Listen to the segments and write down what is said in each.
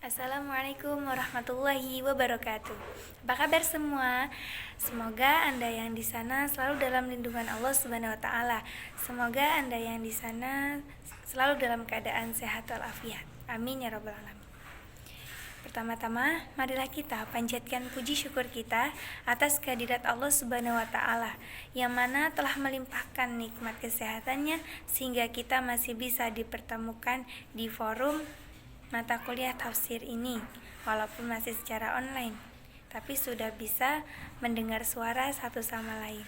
Assalamualaikum warahmatullahi wabarakatuh. Apa kabar semua? Semoga Anda yang di sana selalu dalam lindungan Allah Subhanahu wa taala. Semoga Anda yang di sana selalu dalam keadaan sehat walafiat. Amin ya rabbal alamin. Pertama-tama, marilah kita panjatkan puji syukur kita atas kehadirat Allah Subhanahu wa taala yang mana telah melimpahkan nikmat kesehatannya sehingga kita masih bisa dipertemukan di forum mata kuliah tafsir ini, walaupun masih secara online, tapi sudah bisa mendengar suara satu sama lain.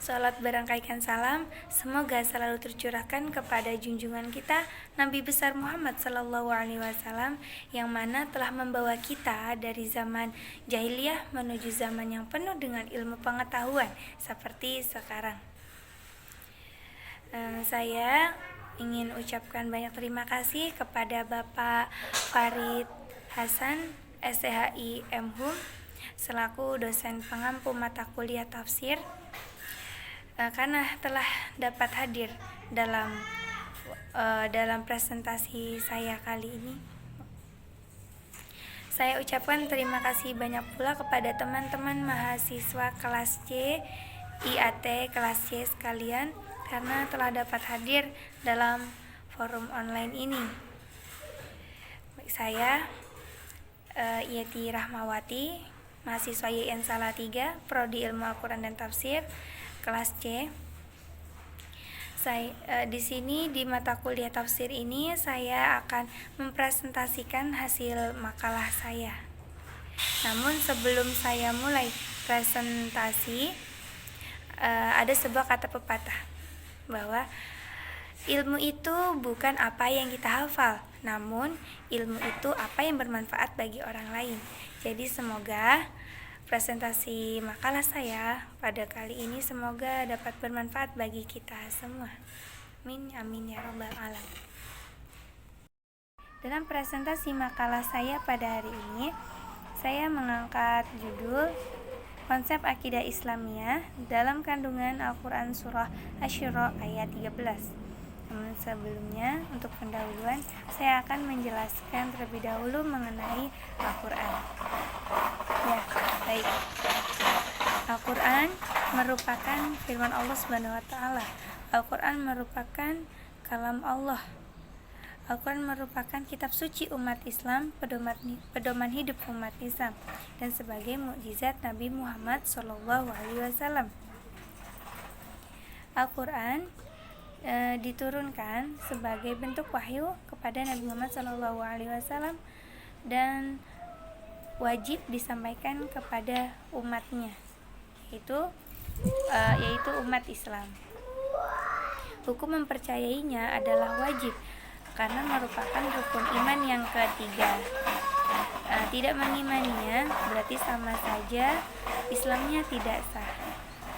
Salat berangkaikan salam semoga selalu tercurahkan kepada junjungan kita Nabi besar Muhammad sallallahu alaihi wasallam yang mana telah membawa kita dari zaman jahiliyah menuju zaman yang penuh dengan ilmu pengetahuan seperti sekarang. Saya ingin ucapkan banyak terima kasih kepada Bapak Farid Hasan SCHI MHUM selaku dosen pengampu mata kuliah tafsir karena telah dapat hadir dalam presentasi saya kali ini. Saya ucapkan terima kasih banyak pula kepada teman-teman mahasiswa kelas C IAT kelas C sekalian karena telah dapat hadir dalam forum online ini. Saya Yeti Rahmawati, mahasiswa YIN Salatiga, Prodi Ilmu Al-Quran dan Tafsir, kelas C. Di sini di mata kuliah tafsir ini saya akan mempresentasikan hasil makalah saya. Namun sebelum saya mulai presentasi, ada sebuah kata pepatah bahwa ilmu itu bukan apa yang kita hafal, namun ilmu itu apa yang bermanfaat bagi orang lain. Jadi semoga presentasi makalah saya pada kali ini semoga dapat bermanfaat bagi kita semua. Amin, amin ya rabbal alamin. Dalam presentasi makalah saya pada hari ini, saya mengangkat judul Konsep Akidah Islamiyah dalam kandungan Al-Quran Surah Asy-Syura ayat 13. Namun sebelumnya, untuk pendahuluan, saya akan menjelaskan terlebih dahulu mengenai Al-Quran. Ya, baik. Al-Quran merupakan firman Allah Subhanahu wa taala. Al-Quran merupakan kalam Allah. Al-Quran merupakan kitab suci umat Islam, pedoman hidup umat Islam, dan sebagai mukjizat Nabi Muhammad SAW. Al-Quran diturunkan sebagai bentuk wahyu kepada Nabi Muhammad SAW dan wajib disampaikan kepada umatnya, yaitu umat Islam. Hukum mempercayainya adalah wajib karena merupakan rukun iman yang ketiga. Tidak mengimaninya berarti sama saja Islamnya tidak sah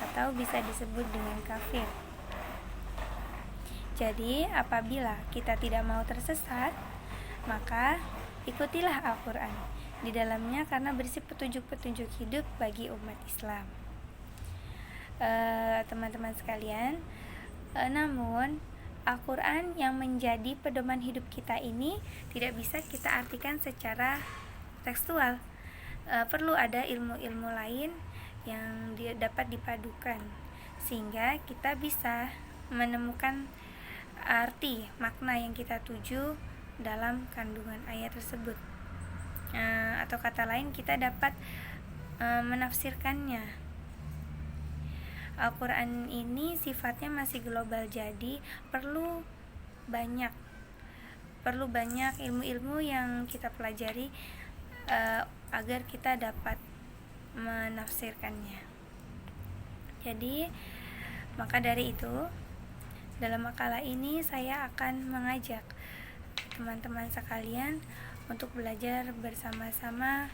atau bisa disebut dengan kafir. Jadi apabila kita tidak mau tersesat, maka ikutilah Al-Quran di dalamnya karena berisi petunjuk-petunjuk hidup bagi umat Islam. Teman-teman sekalian, namun Al-Quran yang menjadi pedoman hidup kita ini tidak bisa kita artikan secara tekstual. Perlu ada ilmu-ilmu lain yang dapat dipadukan sehingga kita bisa menemukan arti makna yang kita tuju dalam kandungan ayat tersebut, atau kata lain kita dapat menafsirkannya. Al-Quran ini sifatnya masih global, jadi perlu banyak ilmu-ilmu yang kita pelajari agar kita dapat menafsirkannya. Jadi maka dari itu dalam makalah ini saya akan mengajak teman-teman sekalian untuk belajar bersama-sama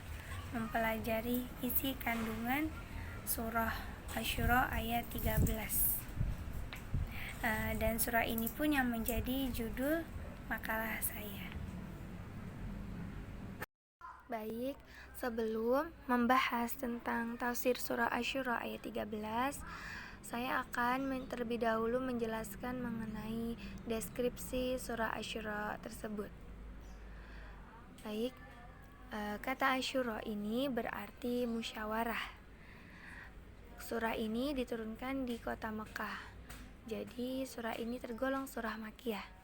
mempelajari isi kandungan surah Asy-Syura ayat 13. Dan surah ini pun yang menjadi judul makalah saya. Baik, sebelum membahas tentang tafsir surah Asy-Syura ayat 13, saya akan terlebih dahulu menjelaskan mengenai deskripsi surah Asy-Syura tersebut. Baik, kata Asyura ini berarti musyawarah. Surah ini diturunkan di kota Mekah. Jadi surah ini tergolong surah Makkiyah.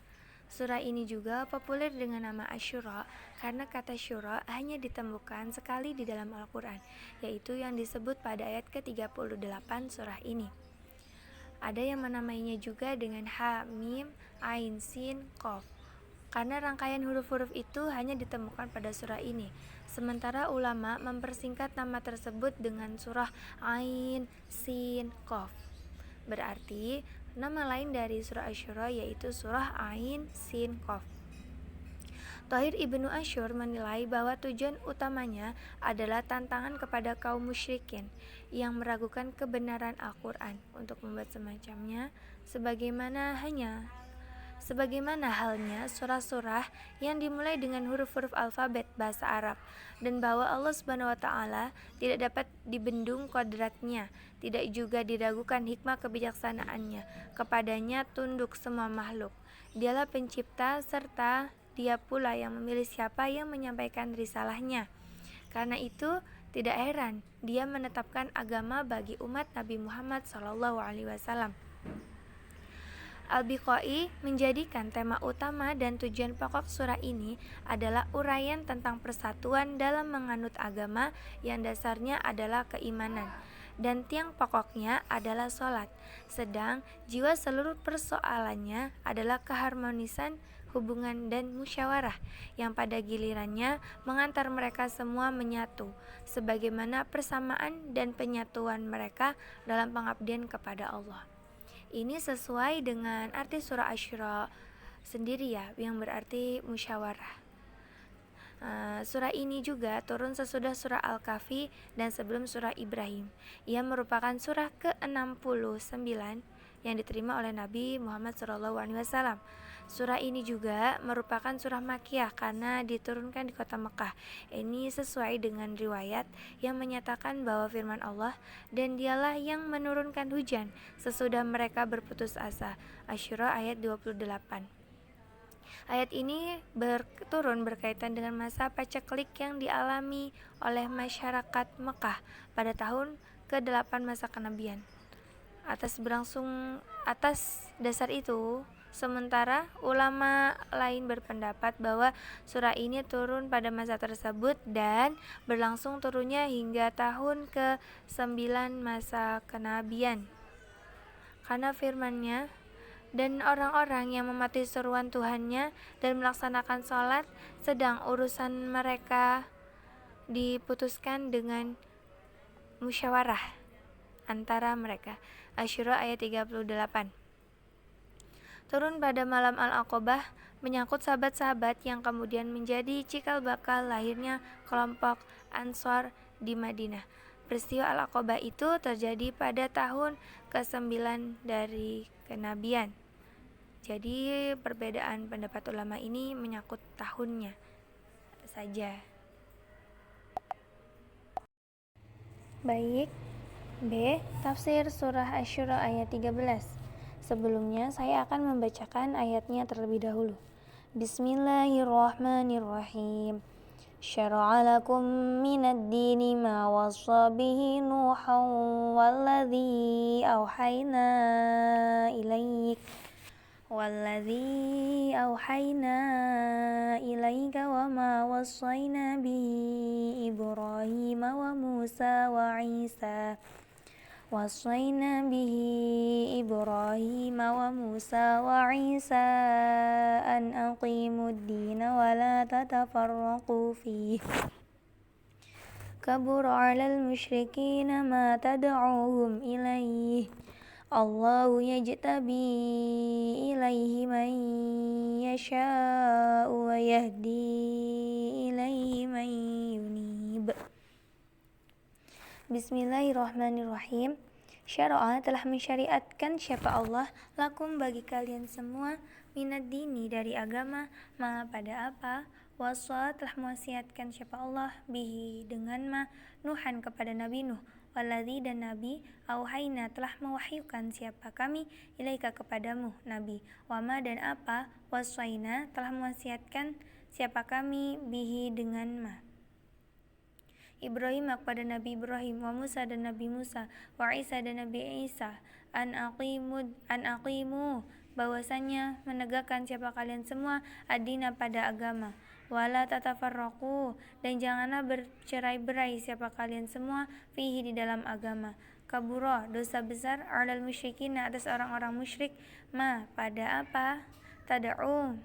Surah ini juga populer dengan nama Asyura karena kata syura hanya ditemukan sekali di dalam Al-Quran, yaitu yang disebut pada ayat ke-38 surah ini. Ada yang menamainya juga dengan Ha, Mim, Ain, Sin, Qaf, karena rangkaian huruf-huruf itu hanya ditemukan pada surah ini. Sementara ulama mempersingkat nama tersebut dengan surah Ain, Sin, Qaf. Berarti nama lain dari surah Asyura yaitu surah Ain, Sin, Qaf. Thahir Ibnu Asyur menilai bahwa tujuan utamanya adalah tantangan kepada kaum musyrikin yang meragukan kebenaran Al-Quran untuk membuat semacamnya sebagaimana halnya surah-surah yang dimulai dengan huruf-huruf alfabet bahasa Arab, dan bahwa Allah Subhanahu wa taala tidak dapat dibendung kodratnya, tidak juga diragukan hikmah kebijaksanaannya. Kepadanya tunduk semua makhluk. Dialah pencipta serta Dia pula yang memilih siapa yang menyampaikan risalahnya. Karena itu tidak heran Dia menetapkan agama bagi umat Nabi Muhammad SAW. Al-Biqai menjadikan tema utama dan tujuan pokok surah ini adalah uraian tentang persatuan dalam menganut agama yang dasarnya adalah keimanan dan tiang pokoknya adalah sholat, sedang jiwa seluruh persoalannya adalah keharmonisan hubungan dan musyawarah yang pada gilirannya mengantar mereka semua menyatu sebagaimana persamaan dan penyatuan mereka dalam pengabdian kepada Allah. Ini sesuai dengan arti surah Asyura sendiri ya, yang berarti musyawarah. Surah ini juga turun sesudah surah Al-Kahfi dan sebelum surah Ibrahim. Ia merupakan surah ke-69 yang diterima oleh Nabi Muhammad SAW. Surah ini juga merupakan surah Makkiyah karena diturunkan di kota Mekah. Ini sesuai dengan riwayat yang menyatakan bahwa firman Allah, dan Dialah yang menurunkan hujan sesudah mereka berputus asa. Asyura ayat 28. Ayat ini turun berkaitan dengan masa paceklik yang dialami oleh masyarakat Mekah pada tahun ke-8 masa kenabian. Atas dasar itu, sementara ulama lain berpendapat bahwa surah ini turun pada masa tersebut dan berlangsung turunnya hingga tahun ke-9 masa kenabian. Karena firman-Nya, dan orang-orang yang mematuhi seruan Tuhannya dan melaksanakan sholat, sedang urusan mereka diputuskan dengan musyawarah antara mereka. Asyura ayat 38. Turun pada malam Al-Aqabah, menyangkut sahabat-sahabat yang kemudian menjadi cikal bakal lahirnya kelompok Ansor di Madinah. Peristiwa Al-Aqabah itu terjadi pada tahun ke-9 dari kenabian. Jadi perbedaan pendapat ulama ini menyangkut tahunnya saja. Baik, B. Tafsir surah Asy-Syura ayat 13. Sebelumnya saya akan membacakan ayatnya terlebih dahulu. Bismillahirrahmanirrahim. Syara'a lakum minad dini ma wassa bihi Nuhan walladzi auhayna ilaika wa ma wassayna bihi Ibrahim wa Musa wa Isa an aqimud dina wa la tatafarraqu fihi kabura 'alal musyrikina ma tad'uuhum ilaihi Allahu yajtabi ilaihi man yasha'u wa yahdi ilaihi man yunib. Bismillahirrahmanirrahim. Syara'a telah mensyariatkan siapa Allah lakum bagi kalian semua minad dini dari agama ma pada apa wasa telah mewasiatkan siapa Allah bihi dengan ma Nuhan kepada Nabi Nuh waladzi dan Nabi auhayna telah mewahyukan siapa kami ilaika kepadamu Nabi wama dan apa waswaina telah mewasiatkan siapa kami bihi dengan ma. Ibrahim kepada Nabi Ibrahim, wa Musa dan Nabi Musa, wa Isa dan Nabi Isa, an aqimu bahwasanya menegakkan siapa kalian semua ad-dina pada agama, wala tatafarraqu dan janganlah bercerai-berai siapa kalian semua fihi di dalam agama. Kabura dosa besar alal musyrikin atas orang-orang musyrik ma pada apa tad'u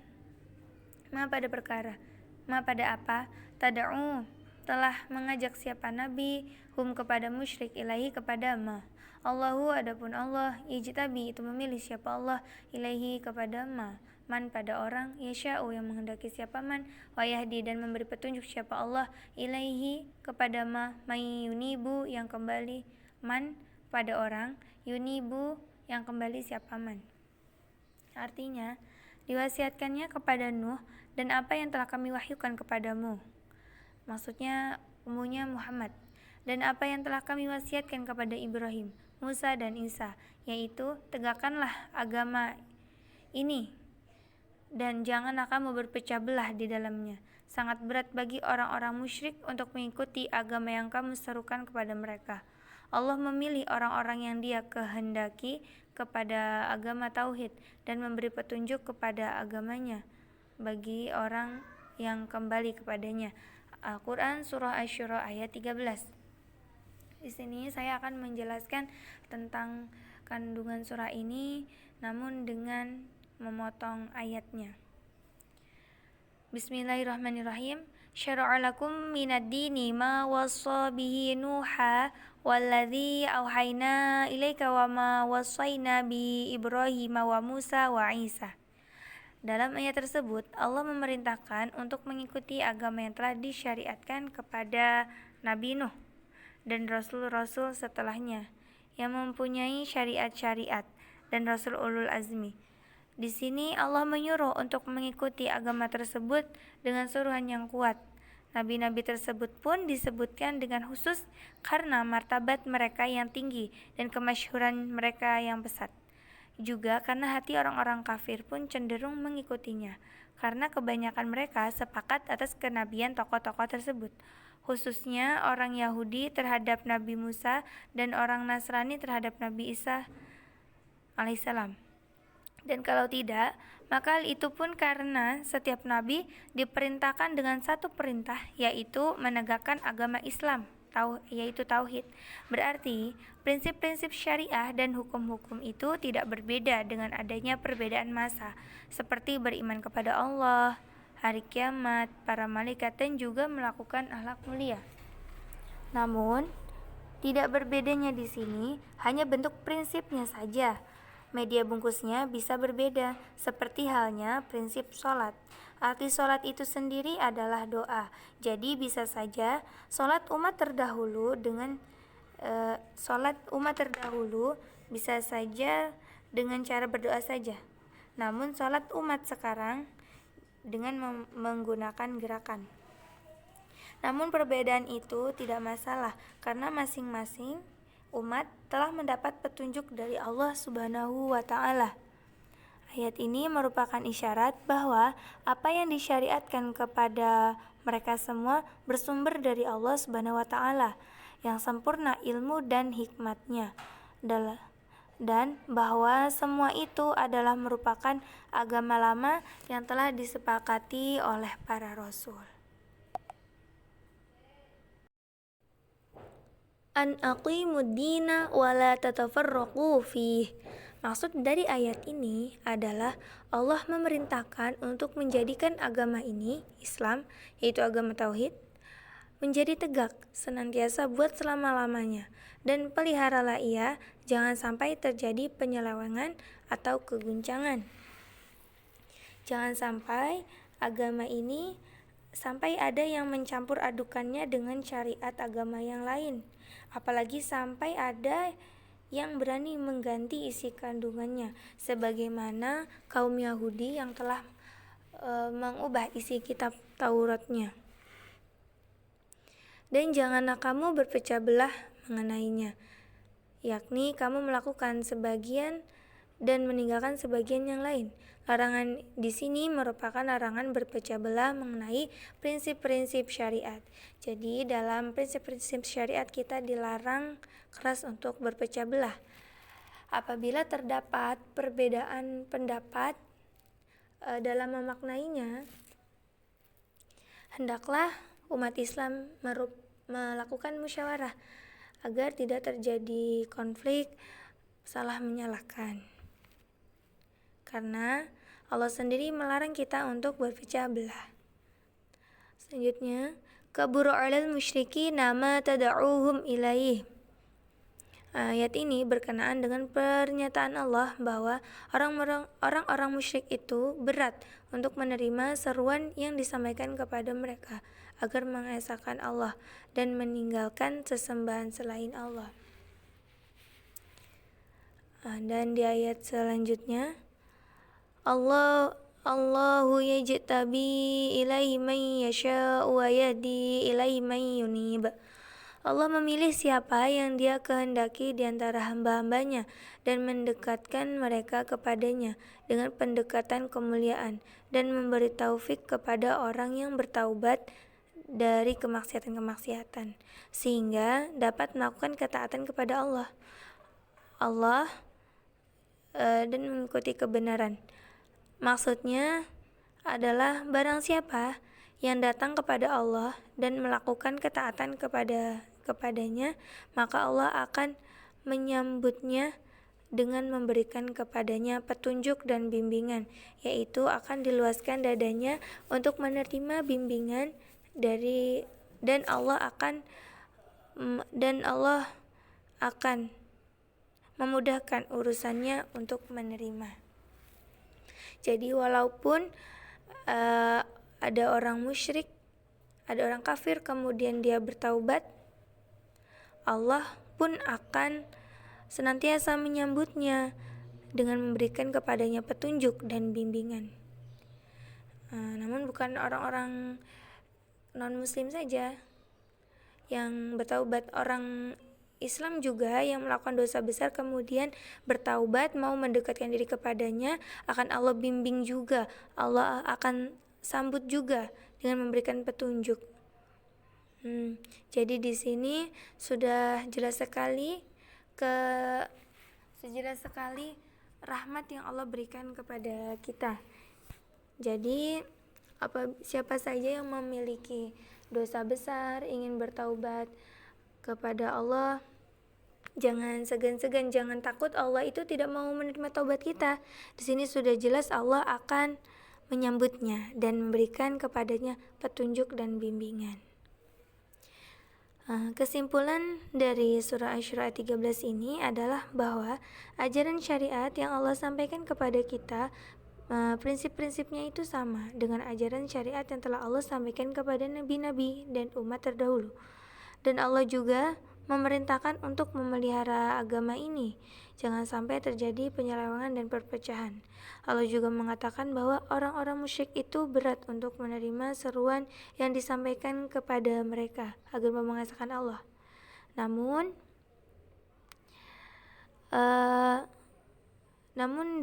ma pada perkara ma pada apa tad'u telah mengajak siapa nabi hum kepada musyrik ilahi kepada ma. Allahu adapun Allah ijtabi itu memilih siapa Allah ilahi kepada ma man pada orang yasha'u yang menghendaki siapa man wa yahdi dan memberi petunjuk siapa Allah ilaihi kepada ma yunibu yang kembali man pada orang yunibu yang kembali siapa man. Artinya diwasiatkannya kepada Nuh dan apa yang telah kami wahyukan kepadamu, maksudnya umumnya Muhammad, dan apa yang telah kami wasiatkan kepada Ibrahim, Musa dan Isa, yaitu tegakkanlah agama ini dan janganlah kamu berpecah belah di dalamnya. Sangat berat bagi orang-orang musyrik untuk mengikuti agama yang kamu serukan kepada mereka. Allah memilih orang-orang yang Dia kehendaki kepada agama tauhid dan memberi petunjuk kepada agamanya bagi orang yang kembali kepadanya. Al-Quran Surah Asy-Syura ayat 13. Di sini saya akan menjelaskan tentang kandungan surah ini namun dengan memotong ayatnya. Bismillahirrahmanirrahim. Syara'a lakum minad dini ma wassa bihi Nuha walladzi auhayna ilaika wa ma wassayna bi Ibrahim wa Musa wa Isa. Dalam ayat tersebut, Allah memerintahkan untuk mengikuti agama yang telah disyariatkan kepada Nabi Nuh dan Rasul-Rasul setelahnya yang mempunyai syariat-syariat dan Rasul Ulul Azmi. Di sini Allah menyuruh untuk mengikuti agama tersebut dengan suruhan yang kuat. Nabi-nabi tersebut pun disebutkan dengan khusus karena martabat mereka yang tinggi dan kemasyhuran mereka yang pesat. Juga karena hati orang-orang kafir pun cenderung mengikutinya, karena kebanyakan mereka sepakat atas kenabian tokoh-tokoh tersebut, khususnya orang Yahudi terhadap Nabi Musa dan orang Nasrani terhadap Nabi Isa alaihissalam. Dan kalau tidak, maka hal itu pun karena setiap nabi diperintahkan dengan satu perintah, yaitu menegakkan agama Islam, yaitu tauhid. Berarti prinsip-prinsip syariah dan hukum-hukum itu tidak berbeda dengan adanya perbedaan masa, seperti beriman kepada Allah, hari kiamat, para malaikat, dan juga melakukan akhlak mulia. Namun, tidak berbedanya di sini hanya bentuk prinsipnya saja. Media bungkusnya bisa berbeda, seperti halnya prinsip sholat. Arti sholat itu sendiri adalah doa. Jadi bisa saja sholat umat terdahulu bisa saja dengan cara berdoa saja. Namun sholat umat sekarang dengan menggunakan gerakan. Namun perbedaan itu tidak masalah karena masing-masing umat telah mendapat petunjuk dari Allah Subhanahu wa Ta'ala. Ayat ini merupakan isyarat bahwa apa yang disyariatkan kepada mereka semua bersumber dari Allah Subhanahu wa Ta'ala yang sempurna ilmu dan hikmatnya, dan bahwa semua itu adalah merupakan agama lama yang telah disepakati oleh para rasul. An aqimud dina wa la tatafarraqu fih. Maksud dari ayat ini adalah Allah memerintahkan untuk menjadikan agama ini, Islam, yaitu agama tauhid, menjadi tegak senantiasa buat selama-lamanya, dan peliharalah ia, jangan sampai terjadi penyelewengan atau keguncangan. Jangan sampai agama ini sampai ada yang mencampur adukannya dengan syariat agama yang lain, apalagi sampai ada yang berani mengganti isi kandungannya, sebagaimana kaum Yahudi yang telah mengubah isi kitab Tauratnya. Dan janganlah kamu berpecah belah mengenainya, yakni kamu melakukan sebagian dan meninggalkan sebagian yang lain. Larangan di sini merupakan larangan berpecah belah mengenai prinsip-prinsip syariat. Jadi dalam prinsip-prinsip syariat kita dilarang keras untuk berpecah belah. Apabila terdapat perbedaan pendapat dalam memaknainya, hendaklah umat Islam melakukan musyawarah agar tidak terjadi konflik salah menyalahkan. Karena Allah sendiri melarang kita untuk berpecah belah. Selanjutnya, kabura 'alal musyriki nama tad'uuhum ilaih. Ayat ini berkenaan dengan pernyataan Allah bahwa orang-orang musyrik itu berat untuk menerima seruan yang disampaikan kepada mereka agar mengesahkan Allah dan meninggalkan sesembahan selain Allah. Dan di ayat selanjutnya, Allahu yajtabi ilaihi man yasha'u wa yahdi ilaihi man yunib. Allah memilih siapa yang Dia kehendaki di antara hamba-hambanya dan mendekatkan mereka kepadanya dengan pendekatan kemuliaan dan memberi taufik kepada orang yang bertaubat dari kemaksiatan-kemaksiatan sehingga dapat melakukan ketaatan kepada Allah dan mengikuti kebenaran. Maksudnya adalah barang siapa yang datang kepada Allah dan melakukan ketaatan kepadanya, maka Allah akan menyambutnya dengan memberikan kepadanya petunjuk dan bimbingan, yaitu akan diluaskan dadanya untuk menerima bimbingan dan Allah akan memudahkan urusannya untuk menerima. Jadi walaupun ada orang musyrik, ada orang kafir, kemudian dia bertaubat, Allah pun akan senantiasa menyambutnya dengan memberikan kepadanya petunjuk dan bimbingan. Namun bukan orang-orang non-muslim saja yang bertaubat, orang Islam juga yang melakukan dosa besar kemudian bertaubat mau mendekatkan diri kepadanya, akan Allah bimbing juga, Allah akan sambut juga dengan memberikan petunjuk. Jadi di sini sudah jelas sekali rahmat yang Allah berikan kepada kita. Jadi siapa saja yang memiliki dosa besar ingin bertaubat kepada Allah, jangan segan-segan, jangan takut Allah itu tidak mau menerima taubat kita. Di sini sudah jelas Allah akan menyambutnya dan memberikan kepadanya petunjuk dan bimbingan. Kesimpulan dari surah Asy-Syura ayat 13 ini adalah bahwa ajaran syariat yang Allah sampaikan kepada kita, prinsip-prinsipnya itu sama dengan ajaran syariat yang telah Allah sampaikan kepada nabi-nabi dan umat terdahulu. Dan Allah juga memerintahkan untuk memelihara agama ini, jangan sampai terjadi penyelewengan dan perpecahan. Allah juga mengatakan bahwa orang-orang musyrik itu berat untuk menerima seruan yang disampaikan kepada mereka agar mengesahkan Allah. Namun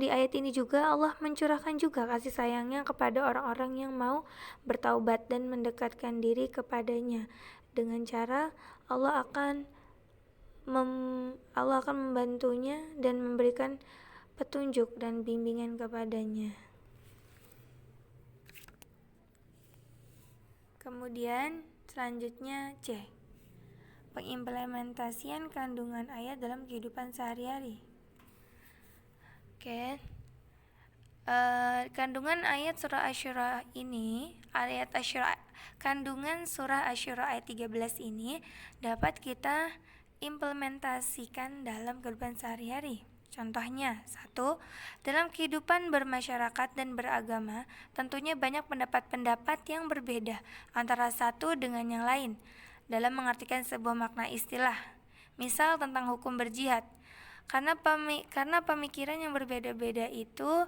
di ayat ini juga Allah mencurahkan juga kasih sayangnya kepada orang-orang yang mau bertaubat dan mendekatkan diri kepadanya dengan cara Allah akan membantunya dan memberikan petunjuk dan bimbingan kepadanya. Kemudian selanjutnya C, pengimplementasian kandungan ayat dalam kehidupan sehari-hari. Kandungan ayat surah Asy-Syura ini, kandungan surah Asy-Syura ayat 13 ini dapat kita implementasikan dalam kehidupan sehari-hari. Contohnya, 1. Dalam kehidupan bermasyarakat dan beragama, tentunya banyak pendapat-pendapat yang berbeda antara satu dengan yang lain dalam mengartikan sebuah makna istilah. Misal tentang hukum berjihad. Karena pemikiran yang berbeda-beda itu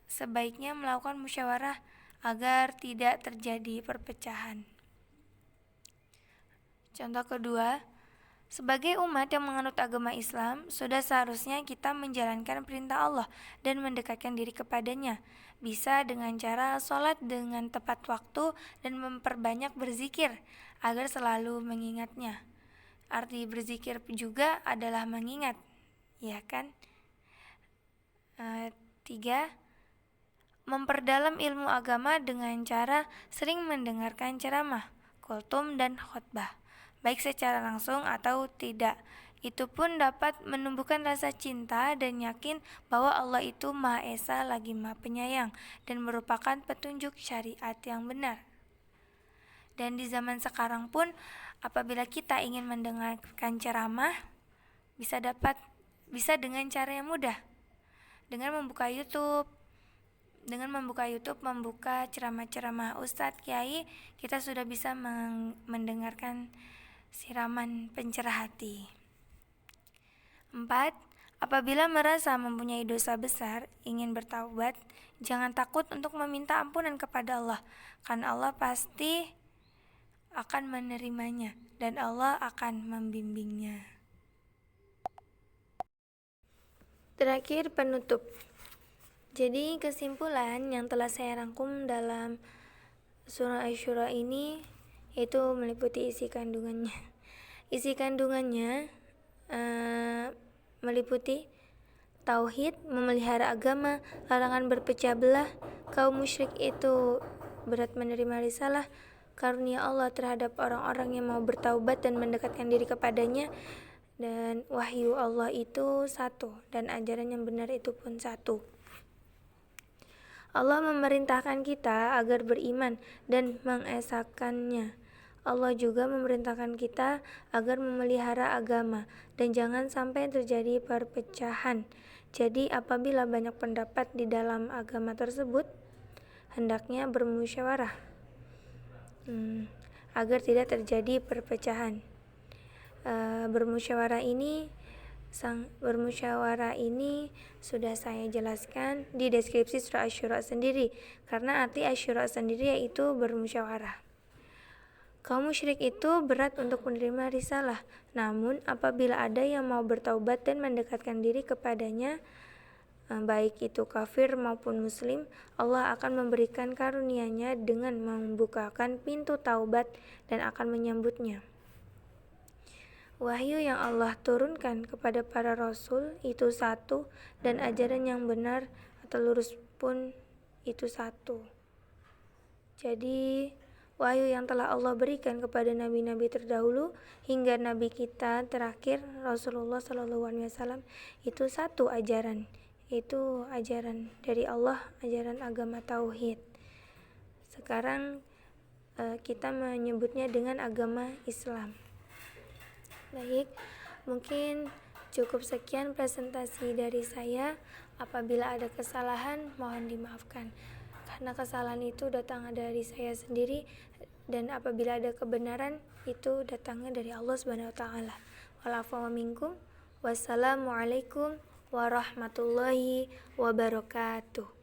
sebaiknya melakukan musyawarah agar tidak terjadi perpecahan. Contoh kedua, Sebagai umat yang menganut agama Islam, sudah seharusnya kita menjalankan perintah Allah dan mendekatkan diri kepadanya. Bisa dengan cara sholat dengan tepat waktu dan memperbanyak berzikir agar selalu mengingatnya. Arti berzikir juga adalah mengingat, ya kan? 3. Memperdalam ilmu agama dengan cara sering mendengarkan ceramah, kultum, dan khotbah, baik secara langsung atau tidak. Itu pun dapat menumbuhkan rasa cinta dan yakin bahwa Allah itu Maha Esa lagi Maha Penyayang dan merupakan petunjuk syariat yang benar. Dan di zaman sekarang pun, apabila kita ingin mendengarkan ceramah, bisa dengan cara yang mudah, dengan membuka YouTube, membuka ceramah-ceramah Ustadz, Kiai, kita sudah bisa mendengarkan siraman pencerah hati. 4. Apabila merasa mempunyai dosa besar, ingin bertaubat, jangan takut untuk meminta ampunan kepada Allah, karena Allah pasti akan menerimanya dan Allah akan membimbingnya. Terakhir, penutup. Jadi kesimpulan yang telah saya rangkum dalam surah Asy-Syura ini itu meliputi isi kandungannya. Isi kandungannya meliputi tauhid, memelihara agama, larangan berpecah belah, kaum musyrik itu berat menerima risalah, karunia Allah terhadap orang-orang yang mau bertaubat dan mendekatkan diri kepadanya, dan wahyu Allah itu satu dan ajaran yang benar itu pun satu. Allah memerintahkan kita agar beriman dan mengesahkannya. Allah juga memerintahkan kita agar memelihara agama dan jangan sampai terjadi perpecahan. Jadi apabila banyak pendapat di dalam agama tersebut, hendaknya bermusyawarah agar tidak terjadi perpecahan. Bermusyawarah ini sudah saya jelaskan di deskripsi surah Asy-Syura sendiri, karena arti Asy-Syura sendiri yaitu bermusyawarah. Kaum musyrik itu berat untuk menerima risalah, namun apabila ada yang mau bertaubat dan mendekatkan diri kepadanya, baik itu kafir maupun muslim, Allah akan memberikan karunia-Nya dengan membukakan pintu taubat dan akan menyambutnya. Wahyu yang Allah turunkan kepada para rasul itu satu dan ajaran yang benar atau lurus pun itu satu. Jadi wahyu yang telah Allah berikan kepada nabi-nabi terdahulu hingga nabi kita terakhir Rasulullah SAW itu satu ajaran, itu ajaran dari Allah, ajaran agama tauhid. Sekarang kita menyebutnya dengan agama Islam. Baik, mungkin cukup sekian presentasi dari saya. Apabila ada kesalahan, mohon dimaafkan. Karena kesalahan itu datang dari saya sendiri, dan apabila ada kebenaran, itu datangnya dari Allah Subhanahu wa taala. Wal afwa minkum. Wassalamualaikum warahmatullahi wabarakatuh.